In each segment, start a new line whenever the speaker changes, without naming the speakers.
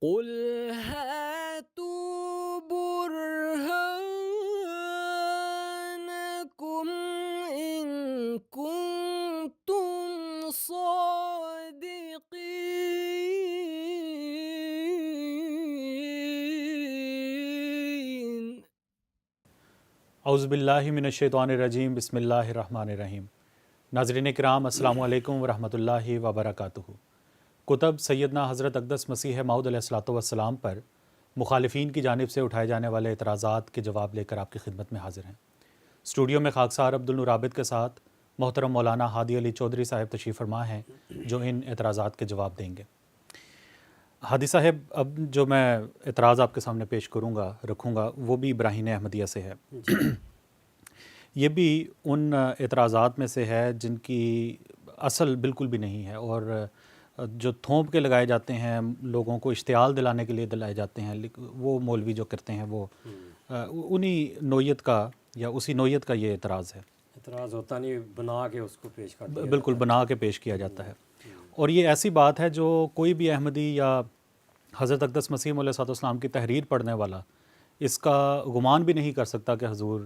قل هاتوا برهانكم إن كنتم صادقين.
اعوذ باللہ من الشیطان الرجیم، بسم اللہ الرحمن الرحیم۔ ناظرین کرام، السلام علیکم ورحمۃ اللہ وبرکاتہ۔ کتب سیدنا حضرت اقدس مسیح موعود علیہ الصلوۃ والسلام پر مخالفین کی جانب سے اٹھائے جانے والے اعتراضات کے جواب لے کر آپ کی خدمت میں حاضر ہیں۔ اسٹوڈیو میں خاکسار عبدالنور عابد کے ساتھ محترم مولانا ہادی علی چودھری صاحب تشریف فرما ہیں جو ان اعتراضات کے جواب دیں گے۔ ہادی صاحب، اب جو میں اعتراض آپ کے سامنے پیش رکھوں گا وہ بھی براہین احمدیہ سے ہے۔ یہ بھی ان اعتراضات میں سے ہے جن کی اصل بالکل بھی نہیں ہے، اور جو تھوپ کے لگائے جاتے ہیں، لوگوں کو اشتعال دلانے کے لیے دلائے جاتے ہیں، وہ مولوی جو کرتے ہیں وہ انہی نوعیت کا یا اسی نوعیت کا یہ اعتراض ہے۔
اعتراض ہوتا نہیں، بنا کے اس کو پیش کر دیا
بالکل بنا کے پیش کیا جاتا ہے، اور یہ ایسی بات ہے جو کوئی بھی احمدی یا حضرت اقدس مسیح علیہ السلام کی تحریر پڑھنے والا اس کا گمان بھی نہیں کر سکتا کہ حضور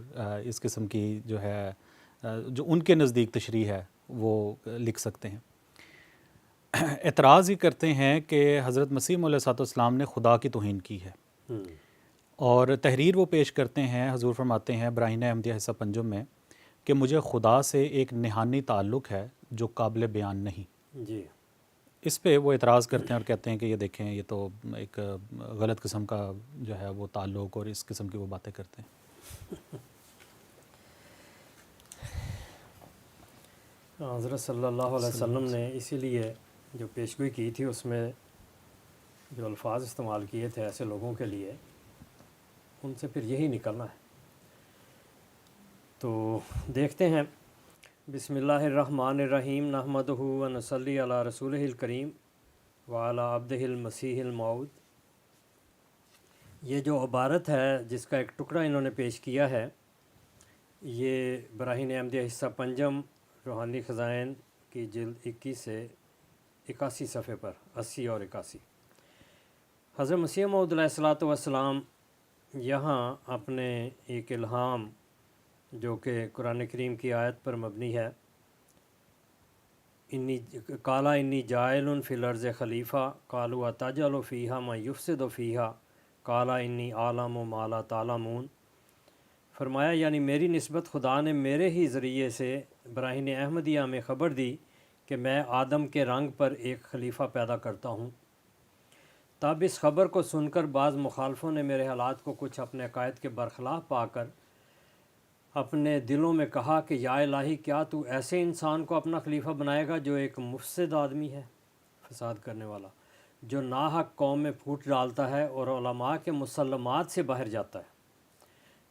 اس قسم کی جو ہے جو ان کے نزدیک تشریح ہے وہ لکھ سکتے ہیں۔ اعتراض ہی کرتے ہیں کہ حضرت مسیح علیہ السلام نے خدا کی توہین کی ہے، اور تحریر وہ پیش کرتے ہیں، حضور فرماتے ہیں براہین احمدیہ حصہ پنجم میں کہ مجھے خدا سے ایک نہانی تعلق ہے جو قابل بیان نہیں۔
جی،
اس پہ وہ اعتراض کرتے ہیں اور کہتے ہیں کہ یہ دیکھیں، یہ تو ایک غلط قسم کا جو ہے وہ تعلق، اور اس قسم کی وہ باتیں کرتے ہیں۔
حضرت صلی اللہ علیہ وسلم نے اسی لیے جو پیشگوئی کی تھی اس میں جو الفاظ استعمال کیے تھے ایسے لوگوں کے لیے، ان سے پھر یہی نکلنا ہے۔ تو دیکھتے ہیں، بسم اللہ الرحمن الرحیم، نحمدہ و نصلی علی رسولہ الکریم وعلی عبدہ المسیح الموعود۔ یہ جو عبارت ہے جس کا ایک ٹکڑا انہوں نے پیش کیا ہے، یہ براہین احمدیہ حصہ پنجم روحانی خزائن کی جلد 21 سے 81 صفحے پر 80 اور 81۔ حضرت مسیح موعود علیہ السلام یہاں اپنے ایک الہام جو کہ قرآن کریم کی آیت پر مبنی ہے، قال انی جاعل فی الارض خلیفہ قالوا اتجعل فیہا من یفسد فیہا قال انی اعلم ما لا تعلمون، فرمایا یعنی میری نسبت خدا نے میرے ہی ذریعے سے براہین احمدیہ میں خبر دی کہ میں آدم کے رنگ پر ایک خلیفہ پیدا کرتا ہوں۔ تب اس خبر کو سن کر بعض مخالفوں نے میرے حالات کو کچھ اپنے عقائد کے برخلاف پا کر اپنے دلوں میں کہا کہ یا الہی، کیا تو ایسے انسان کو اپنا خلیفہ بنائے گا جو ایک مفسد آدمی ہے، فساد کرنے والا، جو ناحق قوم میں پھوٹ ڈالتا ہے اور علماء کے مسلمات سے باہر جاتا ہے۔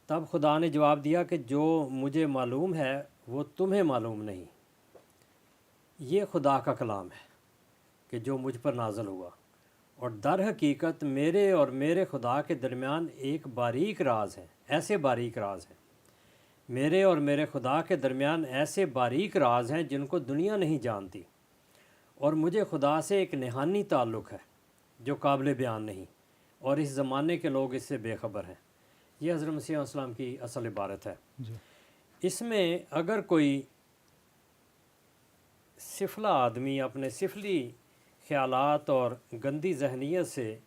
تب خدا نے جواب دیا کہ جو مجھے معلوم ہے وہ تمہیں معلوم نہیں۔ یہ خدا کا کلام ہے کہ جو مجھ پر نازل ہوا، اور در حقیقت میرے اور میرے خدا کے درمیان ایک باریک راز ہے، ایسے باریک راز ہیں میرے اور میرے خدا کے درمیان ایسے باریک راز ہیں جن کو دنیا نہیں جانتی، اور مجھے خدا سے ایک نہانی تعلق ہے جو قابل بیان نہیں، اور اس زمانے کے لوگ اس سے بے خبر ہیں۔ یہ حضرت مسیح علیہ السلام کی اصل عبارت ہے۔ اس میں اگر کوئی سفلا آدمی اپنے سفلی خیالات اور گندی ذہنیت سے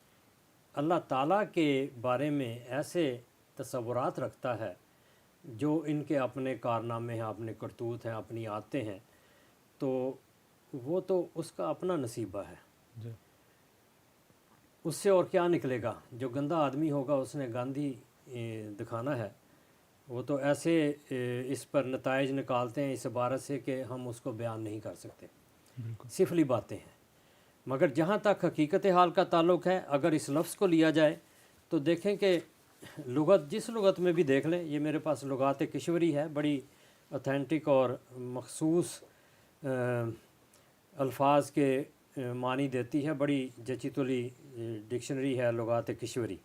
اللہ تعالیٰ کے بارے میں ایسے تصورات رکھتا ہے جو ان کے اپنے کارنامے ہیں، اپنے کرتوت ہیں، اپنی عادتیں ہیں، تو وہ تو اس کا اپنا نصیبہ ہے، اس سے اور کیا نکلے گا؟ جو گندا آدمی ہوگا اس نے گاندھی دکھانا ہے، وہ تو ایسے اس پر نتائج نکالتے ہیں اس عبارت سے کہ ہم اس کو بیان نہیں کر سکتے، سفلی باتیں ہیں۔ مگر جہاں تک حقیقت حال کا تعلق ہے، اگر اس لفظ کو لیا جائے تو دیکھیں کہ لغت، جس لغت میں بھی دیکھ لیں، یہ میرے پاس لغات کشوری ہے، بڑی اوتھینٹک اور مخصوص الفاظ کے معنی دیتی ہے، بڑی جچی تلی ڈکشنری ہے لغات کشوری۔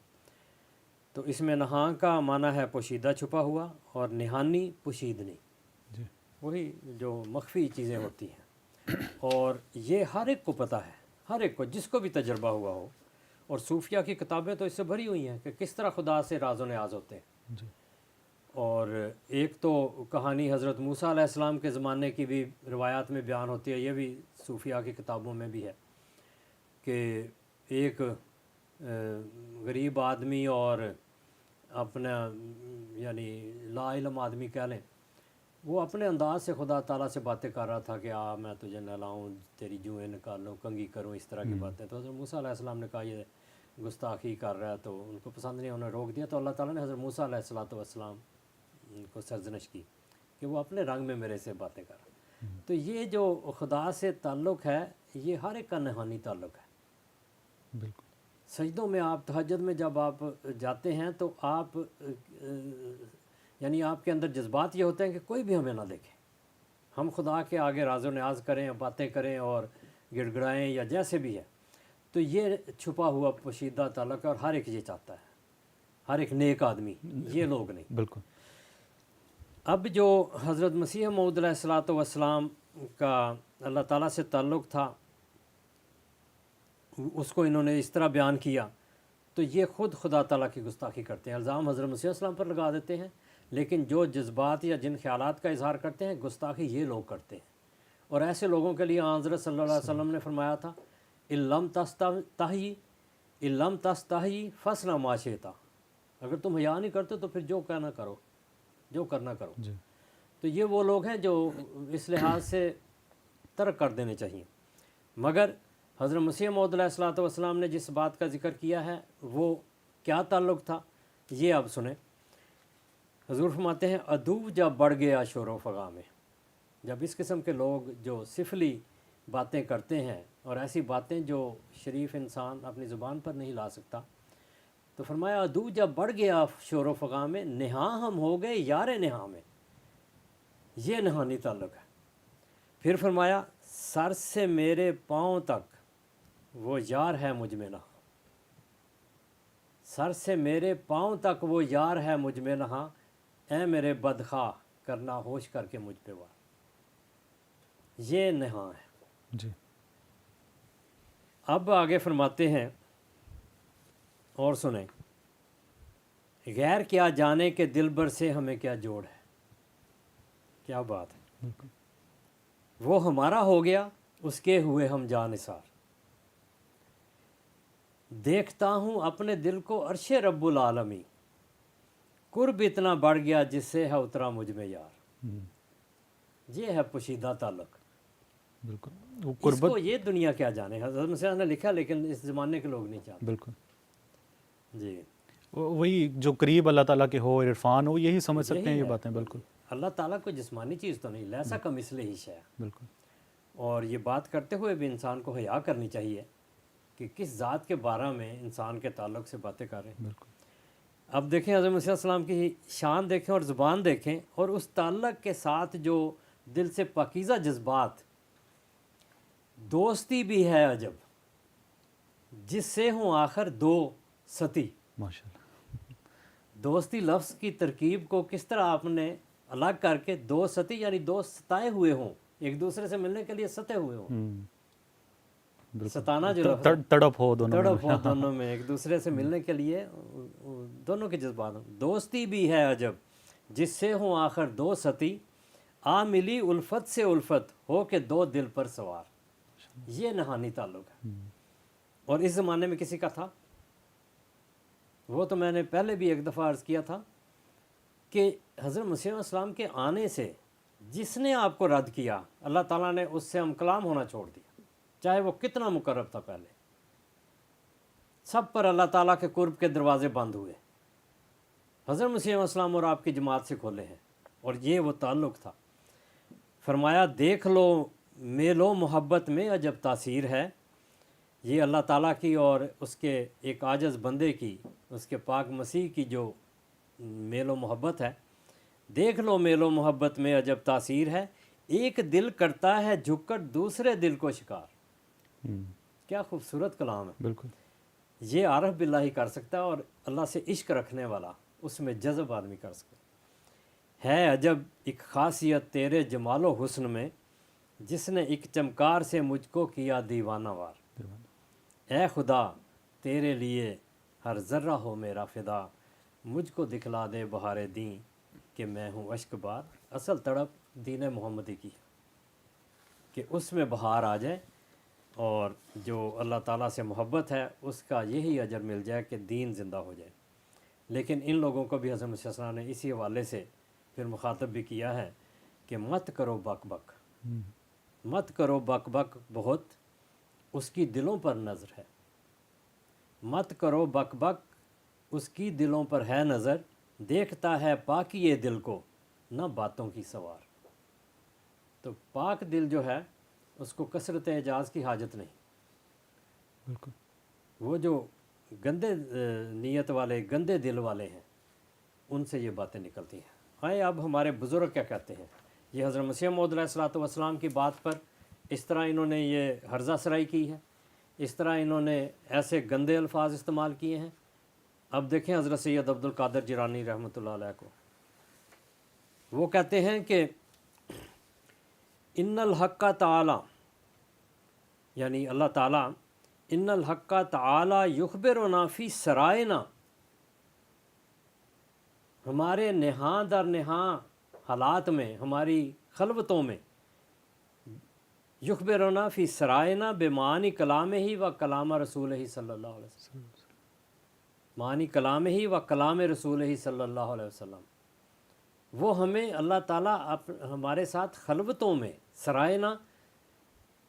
تو اس میں نہاں کا معنی ہے پوشیدہ چھپا ہوا، اور نہانی پوشیدنی، وہی جو مخفی چیزیں ہوتی ہیں، اور یہ ہر ایک کو پتہ ہے، ہر ایک کو، جس کو بھی تجربہ ہوا ہو اور صوفیہ کی کتابیں تو اس سے بھری ہوئی ہیں کہ کس طرح خدا سے راز و نیاز ہوتے ہیں.
جی
اور ایک تو کہانی حضرت موسیٰ علیہ السلام کے زمانے کی بھی روایات میں بیان ہوتی ہے، یہ بھی صوفیہ کی کتابوں میں بھی ہے کہ ایک غریب آدمی اور اپنا یعنی لا علم آدمی کہہ لیں، وہ اپنے انداز سے خدا تعالیٰ سے باتیں کر رہا تھا کہ میں تجھے نہلاؤں، تیری جوئیں نکالوں، کنگھی کروں، اس طرح کی باتیں. تو حضرت موسیٰ علیہ السلام نے کہا یہ گستاخی کر رہا ہے، تو ان کو پسند نہیں، انہوں نے روک دیا. تو اللہ تعالیٰ نے حضرت موسیٰ علیہ السلام کو سرزنش کی کہ وہ اپنے رنگ میں میرے سے باتیں کر رہا ہے. تو یہ جو خدا سے تعلق ہے یہ ہر ایک کا نہانی تعلق ہے.
بالکل.
سجدوں میں آپ تہجد میں جب آپ جاتے ہیں تو آپ یعنی آپ کے اندر جذبات یہ ہوتے ہیں کہ کوئی بھی ہمیں نہ دیکھے، ہم خدا کے آگے راز و نیاز کریں، باتیں کریں اور گڑ گڑائیں یا جیسے بھی ہے. تو یہ چھپا ہوا پوشیدہ تعلق ہے اور ہر ایک یہ چاہتا ہے، ہر ایک نیک آدمی، یہ لوگ نہیں.
بالکل.
اب جو حضرت مسیح موعود علیہ السلام کا اللہ تعالیٰ سے تعلق تھا اس کو انہوں نے اس طرح بیان کیا، تو یہ خود خدا تعالیٰ کی گستاخی کرتے ہیں. الزام حضرت مسیح السلام پر لگا دیتے ہیں، لیکن جو جذبات یا جن خیالات کا اظہار کرتے ہیں گستاخی یہ لوگ کرتے ہیں. اور ایسے لوگوں کے لیے حضرت صلی اللہ علیہ وسلم نے فرمایا تھا اِلَّمْ تَسْتَحْیِ فَاصْنَعْ مَا شِئْتَ، اگر تم حیا نہیں کرتے تو پھر جو کہنا کرو، جو کرنا کرو.
جی
تو یہ وہ لوگ ہیں جو اس لحاظ سے ترک کر دینے چاہیے. مگر حضرت مسیح موعود علیہ السلام نے جس بات کا ذکر کیا ہے وہ کیا تعلق تھا یہ آپ سنیں. حضور فرماتے ہیں عدو جب بڑھ گیا شور و فغاں میں، جب اس قسم کے لوگ جو سفلی باتیں کرتے ہیں اور ایسی باتیں جو شریف انسان اپنی زبان پر نہیں لا سکتا، تو فرمایا عدو جب بڑھ گیا شور و فغاں میں، نہاں ہم ہو گئے یار نہاں میں. یہ نہانی تعلق ہے. پھر فرمایا سر سے میرے پاؤں تک وہ یار ہے مجھ میں نہاں، سر سے میرے پاؤں تک وہ یار ہے مجھ میں نہاں، اے میرے بدخواہ کرنا ہوش کر کے مجھ پہ وار. یہ نہاں ہے.
جی
اب آگے فرماتے ہیں اور سنیں، غیر کیا جانے کے دلبر سے ہمیں کیا جوڑ ہے. کیا بات ہے.
بالکل.
وہ ہمارا ہو گیا اس کے ہوئے ہم جانثار، دیکھتا ہوں اپنے دل کو عرش رب العالمی، قرب اتنا بڑھ گیا جس سے ہے اترا مجھ میں یار. یہ ہے پوشیدہ تعلق.
بالکل. وہ
اس
قربت.
کو یہ دنیا کیا جانے. حضرت مسیح نے لکھا لیکن اس زمانے کے لوگ نہیں جانتے.
بالکل.
جی
وہی جو قریب اللہ تعالیٰ کے ہو، عرفان ہو، یہی سمجھ سکتے ہیں
یہی
یہ
ہے.
باتیں. بالکل.
اللہ تعالیٰ کوئی جسمانی چیز تو نہیں، لیسا کمثلہ ہی شیء.
بالکل.
اور یہ بات کرتے ہوئے بھی انسان کو حیا کرنی چاہیے کہ کس ذات کے بارے میں انسان کے تعلق سے باتیں کر رہے ہیں.
بالکل.
اب دیکھیں حضرت مسیح السلام کی شان دیکھیں اور زبان دیکھیں، اور اس تعلق کے ساتھ جو دل سے پاکیزہ جذبات. دوستی بھی ہے عجب جس سے ہوں آخر دو ستی.
ماشاء اللہ.
دوستی لفظ کی ترکیب کو کس طرح آپ نے الگ کر کے دو ستی یعنی دو ستائے ہوئے ہوں، ایک دوسرے سے ملنے کے لیے ستے ہوئے ہوں. ستانا جو لفظ ہے،
تڑپ ہو دونوں میں.
تڑپ ہو دونوں میں، ایک دوسرے سے ملنے کے لیے دونوں کے جذبات ہوں. دوستی بھی ہے عجب جس سے ہوں آخر دو ستی، آ ملی الفت سے الفت ہو کے دو دل پر سوار. یہ نہانی تعلق ہے. اور اس زمانے میں کسی کا تھا؟ وہ تو میں نے پہلے بھی ایک دفعہ عرض کیا تھا کہ حضرت مسیح السلام کے آنے سے جس نے آپ کو رد کیا اللہ تعالیٰ نے اس سے ہم کلام ہونا چھوڑ دیا، چاہے وہ کتنا مقرب تھا. پہلے سب پر اللہ تعالیٰ کے قرب کے دروازے بند ہوئے، حضرت مسیح السلام اور آپ کی جماعت سے کھولے ہیں. اور یہ وہ تعلق تھا. فرمایا دیکھ لو میل و محبت میں عجب تاثیر ہے. یہ اللہ تعالیٰ کی اور اس کے ایک عاجز بندے کی، اس کے پاک مسیح کی جو میل و محبت ہے. دیکھ لو میل و محبت میں عجب تاثیر ہے، ایک دل کرتا ہے جھک کر دوسرے دل کو شکار. کیا خوبصورت کلام ہے.
بالکل.
یہ عارف باللہ ہی کر سکتا ہے، اور اللہ سے عشق رکھنے والا اس میں جذب آدمی کر سکتا ہے. عجب ایک خاصیت تیرے جمال و حسن میں، جس نے ایک چمکار سے مجھ کو کیا دیوانہ وار. اے خدا تیرے لیے ہر ذرہ ہو میرا فدا، مجھ کو دکھلا دے بہار دین کہ میں ہوں اشک بار۔ اصل تڑپ دین محمدی کی کہ اس میں بہار آ جائے، اور جو اللہ تعالیٰ سے محبت ہے اس کا یہی اجر مل جائے کہ دین زندہ ہو جائے۔ لیکن ان لوگوں کو بھی حضرت مسیح صلی اللہ علیہ وسلم نے اسی حوالے سے پھر مخاطب بھی کیا ہے کہ مت کرو بک بک، مت کرو بک بک، بہت اس کی دلوں پر نظر ہے، مت کرو بک بک اس کی دلوں پر ہے نظر، دیکھتا ہے پاکی یہ دل کو نہ باتوں کی سوار۔ تو پاک دل جو ہے اس کو کثرت اعجاز کی حاجت نہیں،
بالکل
وہ جو گندے نیت والے گندے دل والے ہیں ان سے یہ باتیں نکلتی ہیں۔ آئے اب ہمارے بزرگ کیا کہتے ہیں، یہ حضرت مسیح موعود علیہ الصلوۃ والسلام کی بات پر اس طرح انہوں نے یہ ہرزہ سرائی کی ہے، اس طرح انہوں نے ایسے گندے الفاظ استعمال کیے ہیں۔ اب دیکھیں حضرت سید عبد القادر جیلانی رحمۃ اللہ علیہ کو، وہ کہتے ہیں کہ ان الحق تعالی، یعنی اللہ تعالیٰ، ان الحق تعالی یخبرنا فی سرائنا، ہمارے نہاں در نہاں حالات میں، ہماری خلوتوں میں، یخبرنا فی سرائنا بمعانی کلام ہی و کلام رسول ہی صلی اللہ علیہ وسلم، معنی کلام ہی و کلام رسول ہی صلی اللہ علیہ وسلم، وہ ہمیں اللہ تعالیٰ ہمارے ساتھ خلوتوں میں، سرائنا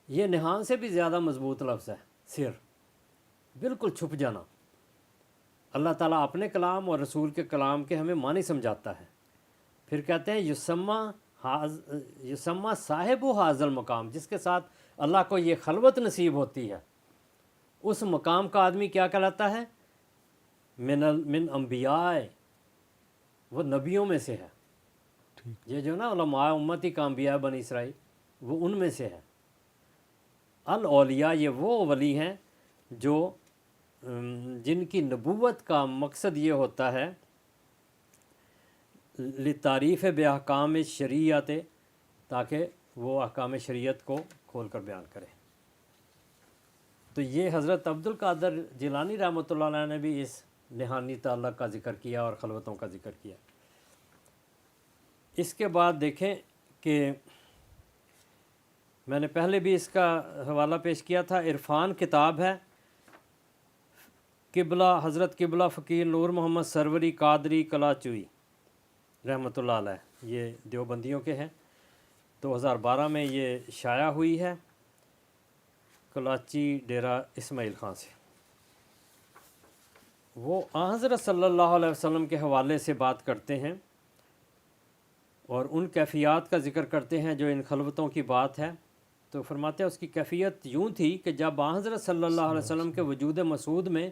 یہ نہاں سے بھی زیادہ مضبوط لفظ ہے، سر، بالکل چھپ جانا، اللہ تعالیٰ اپنے کلام اور رسول کے کلام کے ہمیں معنی سمجھاتا ہے۔ پھر کہتے ہیں یسمہ صاحب و حاضل مقام، جس کے ساتھ اللہ کو یہ خلوت نصیب ہوتی ہے اس مقام کا آدمی کیا کہلاتا ہے؟ من انبیاء، وہ نبیوں میں سے ہے۔ یہ جو نا علماء امتی کا انبیاء بنی اسرائیل، وہ ان میں سے ہے۔ الاولیاء، یہ وہ ولی ہیں جو جن کی نبوت کا مقصد یہ ہوتا ہے لتعریف بے احکام شریعت، تاکہ وہ احکام شریعت کو کھول کر بیان کرے۔ تو یہ حضرت عبد القادر جیلانی رحمۃ اللہ علیہ نے بھی اس نہانی تعلق کا ذکر کیا اور خلوتوں کا ذکر کیا۔ اس کے بعد دیکھیں کہ میں نے پہلے بھی اس کا حوالہ پیش کیا تھا، عرفان کتاب ہے، قبلہ حضرت قبلہ فقیر نور محمد سروری قادری کلاچوئی رحمۃ اللہ علیہ، یہ دیوبندیوں کے ہیں، 2012 میں یہ شائع ہوئی ہے کلاچی ڈیرہ اسماعیل خان سے۔ وہ حضرت صلی اللہ علیہ وسلم کے حوالے سے بات کرتے ہیں اور ان کیفیات کا ذکر کرتے ہیں جو ان خلوتوں کی بات ہے۔ تو فرماتے ہیں اس کی کیفیت یوں تھی کہ جب حضرت صلی اللہ علیہ وسلم کے وجود مسعود میں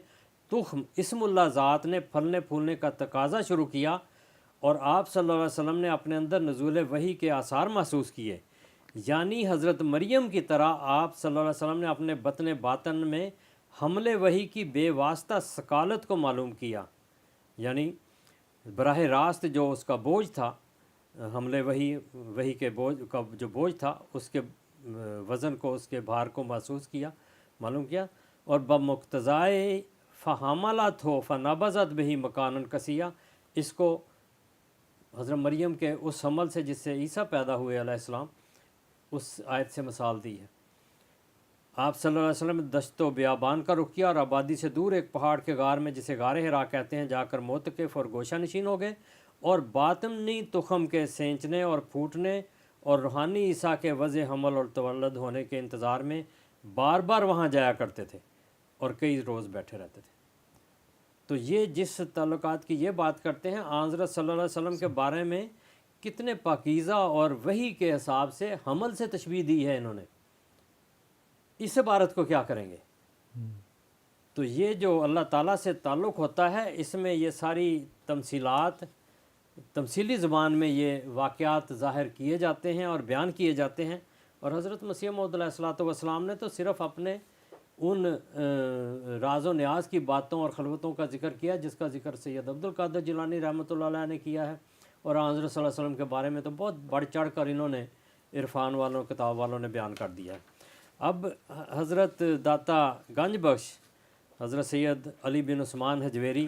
تخم اسم اللہ ذات نے پھلنے پھولنے کا تقاضا شروع کیا، اور آپ صلی اللہ علیہ وسلم نے اپنے اندر نزول وحی کے آثار محسوس کیے، یعنی حضرت مریم کی طرح آپ صلی اللہ علیہ وسلم نے اپنے بطن باطن میں حمل وحی کی بے واسطہ ثقالت کو معلوم کیا، یعنی براہ راست جو اس کا بوجھ تھا، حمل وحی کے بوجھ کا جو بوجھ تھا، اس کے وزن کو، اس کے بھار کو محسوس کیا، معلوم کیا، اور بمقتضائے فحاملت ہو فنبذت بہی مکانن کسیہ، اس کو حضرت مریم کے اس حمل سے جس سے عیسیٰ پیدا ہوئے علیہ السلام، اس آیت سے مثال دی ہے۔ آپ صلی اللہ علیہ وسلم نے دشت و بیابان کا رخ کیا اور آبادی سے دور ایک پہاڑ کے غار میں، جسے غار ہرا کہتے ہیں، جا کر معتکف اور گوشہ نشین ہو گئے، اور باطنی تخم کے سینچنے اور پھوٹنے اور روحانی عیسیٰ کے وضع حمل اور تولد ہونے کے انتظار میں بار بار وہاں جایا کرتے تھے اور کئی روز بیٹھے رہتے تھے۔ تو یہ جس تعلقات کی یہ بات کرتے ہیں، حضرت صلی اللہ علیہ وسلم کے بارے میں کتنے پاکیزہ اور وحی کے حساب سے حمل سے تشبیہ دی ہے انہوں نے، اس عبارت کو کیا کریں گے؟ تو یہ جو اللہ تعالیٰ سے تعلق ہوتا ہے، اس میں یہ ساری تمثیلات، تمثیلی زبان میں یہ واقعات ظاہر کیے جاتے ہیں اور بیان کیے جاتے ہیں۔ اور حضرت مسیح موعود علیہ الصلوۃ والسلام نے تو صرف اپنے ان راز و نیاز کی باتوں اور خلوتوں کا ذکر کیا جس کا ذکر سید عبد القادر جیلانی رحمۃ اللہ علیہ نے کیا ہے، اور حضرت صلی اللہ علیہ وسلم کے بارے میں تو بہت بڑھ چڑھ کر انہوں نے عرفان والوں، کتاب والوں نے بیان کر دیا ہے۔ اب حضرت داتا گنج بخش حضرت سید علی بن عثمان حجویری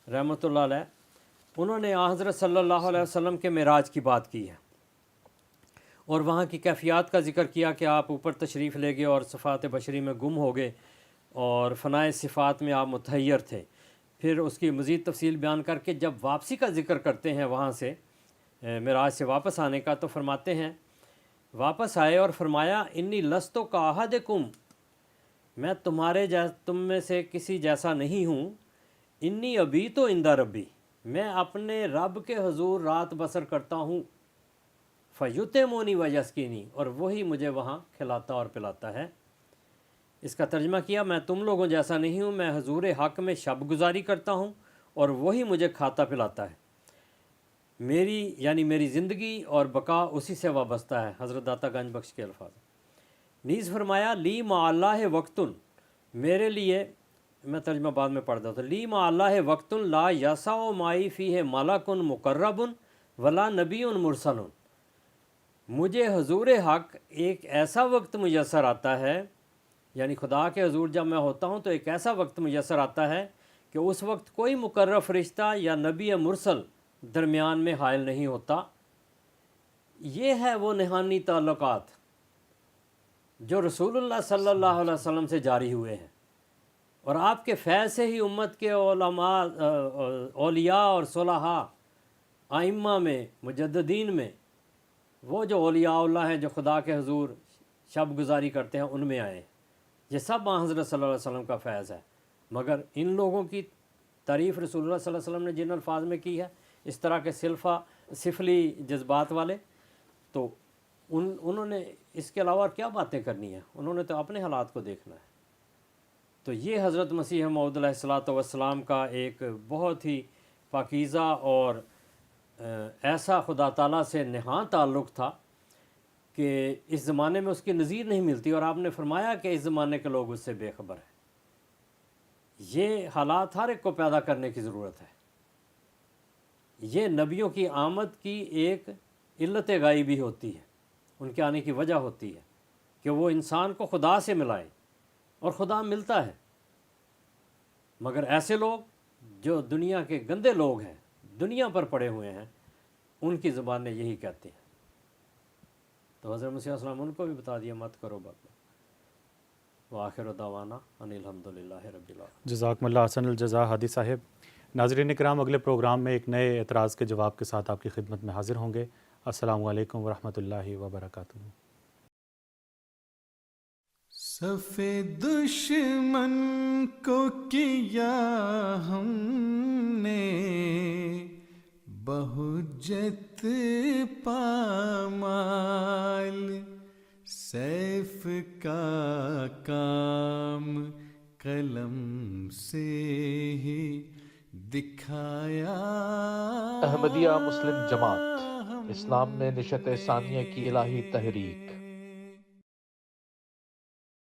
رحمۃ اللہ علیہ، انہوں نے حضرت صلی اللہ علیہ وسلم کے معراج کی بات کی ہے اور وہاں کی کیفیات کا ذکر کیا کہ آپ اوپر تشریف لے گئے اور صفات بشری میں گم ہو گئے اور فنائے صفات میں آپ متحیر تھے۔ پھر اس کی مزید تفصیل بیان کر کے جب واپسی کا ذکر کرتے ہیں وہاں سے معراج سے واپس آنے کا، تو فرماتے ہیں واپس آئے اور فرمایا انی لستو کا احدکم، میں تم میں سے کسی جیسا نہیں ہوں، انی ابھی تو عند ربی، میں اپنے رب کے حضور رات بسر کرتا ہوں، فیطعمنی ویسقینی، اور وہی مجھے وہاں کھلاتا اور پلاتا ہے۔ اس کا ترجمہ کیا، میں تم لوگوں جیسا نہیں ہوں، میں حضور حق میں شب گزاری کرتا ہوں اور وہی مجھے کھاتا پلاتا ہے، میری زندگی اور بقا اسی سے وابستہ ہے۔ حضرت داتا گنج بخش کے الفاظ۔ نیز فرمایا لی مع اللہ وقتن، میرے لیے، میں ترجمہ بعد میں پڑھ دیتا ہوں، لی مع اللہ وقتن لا یسع معی فیہ ملک مقرب ولا نبی مرسل، مجھے حضور حق ایک ایسا وقت میسر آتا ہے، یعنی خدا کے حضور جب میں ہوتا ہوں تو ایک ایسا وقت میسر آتا ہے کہ اس وقت کوئی مقرر فرشتہ یا نبی مرسل درمیان میں حائل نہیں ہوتا۔ یہ ہے وہ نہانی تعلقات جو رسول اللہ صلی اللہ علیہ وسلم سے جاری ہوئے ہیں، اور آپ کے فیض سے ہی امت کے علماء، اولیاء اور صلحاء، ائمہ میں، مجددین میں، وہ جو اولیاء اللہ ہیں جو خدا کے حضور شب گزاری کرتے ہیں، ان میں آئے۔ یہ سب حضرت صلی اللہ علیہ وسلم کا فیض ہے، مگر ان لوگوں کی تعریف رسول اللہ صلی اللہ علیہ وسلم نے جن الفاظ میں کی ہے، اس طرح کے سفلی جذبات والے، تو انہوں نے اس کے علاوہ کیا باتیں کرنی ہیں؟ انہوں نے تو اپنے حالات کو دیکھنا ہے۔ تو یہ حضرت مسیح موعود علیہ الصلوۃ والسلام کا ایک بہت ہی پاکیزہ اور ایسا خدا تعالیٰ سے نہاں تعلق تھا کہ اس زمانے میں اس کی نظیر نہیں ملتی، اور آپ نے فرمایا کہ اس زمانے کے لوگ اس سے بے خبر ہیں۔ یہ حالات ہر ایک کو پیدا کرنے کی ضرورت ہے۔ یہ نبیوں کی آمد کی ایک علت غائبی ہوتی ہے، ان کے آنے کی وجہ ہوتی ہے کہ وہ انسان کو خدا سے ملائیں، اور خدا ملتا ہے، مگر ایسے لوگ جو دنیا کے گندے لوگ ہیں، دنیا پر پڑے ہوئے ہیں، ان کی زبان نے یہی کہتے ہیں۔ تو حضرت مسیح علیہ السلام ان کو بھی بتا دیا مت کرو بات۔ وآخر دعوانا ان الحمدللہ رب العالمین۔
جزاکم اللہ احسن الجزا ہادی صاحب۔ ناظرین اکرام، اگلے پروگرام میں ایک نئے اعتراض کے جواب کے ساتھ آپ کی خدمت میں حاضر ہوں گے۔ السلام علیکم ورحمۃ اللہ وبرکاتہ۔
صف دشمن کو کیا ہم نے بہجت پامال، سیف کا کام قلم سے ہی دکھایا۔
احمدیہ مسلم جماعت، اسلام میں نشت ثانیہ کی الہی تحریک۔